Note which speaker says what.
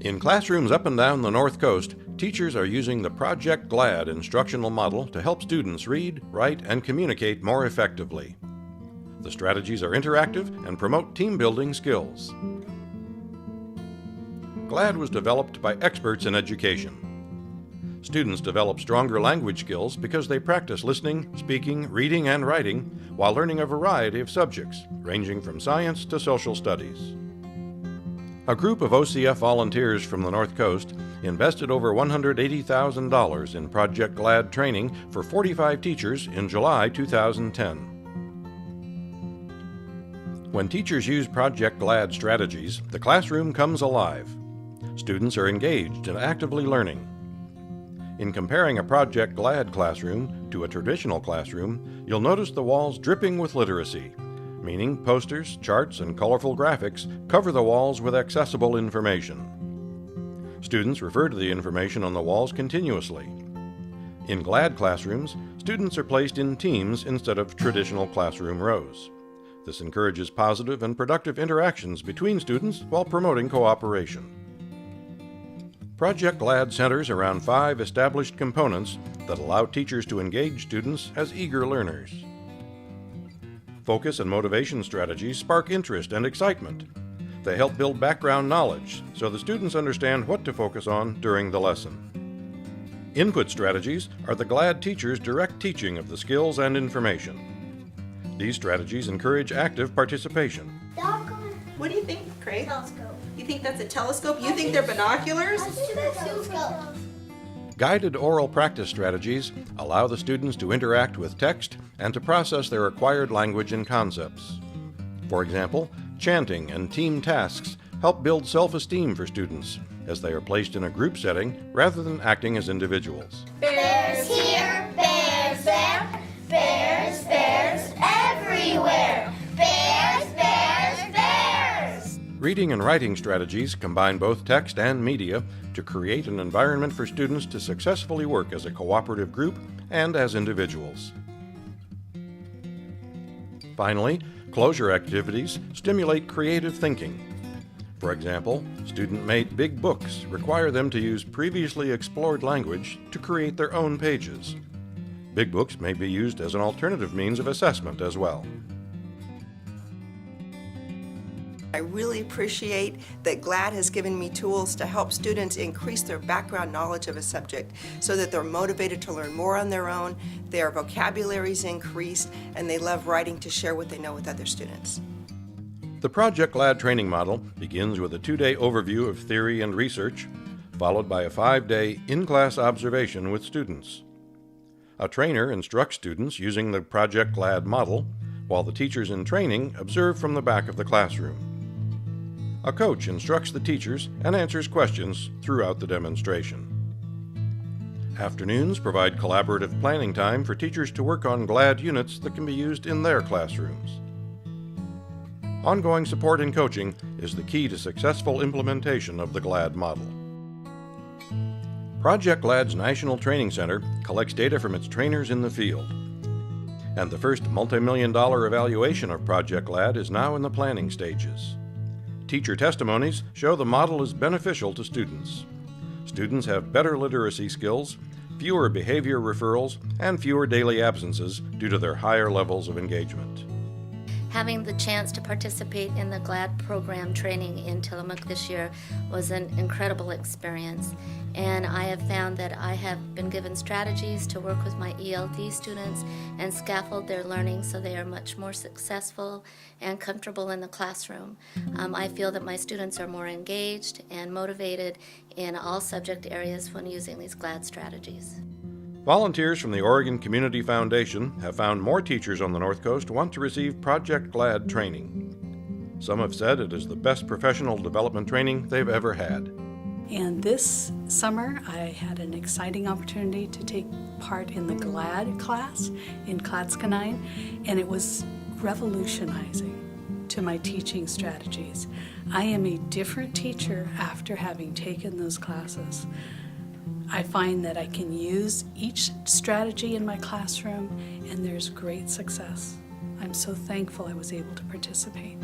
Speaker 1: In classrooms up and down the North Coast, teachers are using the Project GLAD instructional model to help students read, write, and communicate more effectively. The strategies are interactive and promote team-building skills. GLAD was developed by experts in education. Students develop stronger language skills because they practice listening, speaking, reading, and writing while learning a variety of subjects, ranging from science to social studies. A group of OCF volunteers from the North Coast invested over $180,000 in Project GLAD training for 45 teachers in July 2010. When teachers use Project GLAD strategies, the classroom comes alive. Students are engaged and actively learning. In comparing a Project GLAD classroom to a traditional classroom, you'll notice the walls dripping with literacy, meaning posters, charts, and colorful graphics cover the walls with accessible information. Students refer to the information on the walls continuously. In GLAD classrooms, students are placed in teams instead of traditional classroom rows. This encourages positive and productive interactions between students while promoting cooperation. Project GLAD centers around 5 established components that allow teachers to engage students as eager learners. Focus and motivation strategies spark interest and excitement. They help build background knowledge so the students understand what to focus on during the lesson. Input strategies are the GLAD teachers' direct teaching of the skills and information. These strategies encourage active participation.
Speaker 2: What do you think, Craig?
Speaker 3: Telescope.
Speaker 2: You think that's a telescope? You think they're binoculars?
Speaker 1: Guided oral practice strategies allow the students to interact with text and to process their acquired language and concepts. For example, chanting and team tasks help build self-esteem for students as they are placed in a group setting rather than acting as individuals.
Speaker 3: Bears here, bears there, bears, bears everywhere. Bears, bears, bears.
Speaker 1: Reading and writing strategies combine both text and media to create an environment for students to successfully work as a cooperative group and as individuals. Finally, closure activities stimulate creative thinking. For example, student-made big books require them to use previously explored language to create their own pages. Big books may be used as an alternative means of assessment as well.
Speaker 2: I really appreciate that GLAD has given me tools to help students increase their background knowledge of a subject so that they're motivated to learn more on their own, their vocabulary is increased, and they love writing to share what they know with other students.
Speaker 1: The Project GLAD training model begins with a 2-day overview of theory and research, followed by a 5-day in-class observation with students. A trainer instructs students using the Project GLAD model, while the teachers in training observe from the back of the classroom. A coach instructs the teachers and answers questions throughout the demonstration. Afternoons provide collaborative planning time for teachers to work on GLAD units that can be used in their classrooms. Ongoing support and coaching is the key to successful implementation of the GLAD model. Project GLAD's National Training Center collects data from its trainers in the field. And the first multi-million-dollar evaluation of Project GLAD is now in the planning stages. Teacher testimonies show the model is beneficial to students. Students have better literacy skills, fewer behavior referrals, and fewer daily absences due to their higher levels of engagement.
Speaker 4: Having the chance to participate in the GLAD program training in Tillamook this year was an incredible experience, and I have found that I have been given strategies to work with my ELD students and scaffold their learning so they are much more successful and comfortable in the classroom. I feel that my students are more engaged and motivated in all subject areas when using these GLAD strategies.
Speaker 1: Volunteers from the Oregon Community Foundation have found more teachers on the North Coast want to receive Project GLAD training. Some have said it is the best professional development training they've ever had.
Speaker 5: And this summer, I had an exciting opportunity to take part in the GLAD class in Clatsop, and it was revolutionizing to my teaching strategies. I am a different teacher after having taken those classes. I find that I can use each strategy in my classroom, and there's great success. I'm so thankful I was able to participate.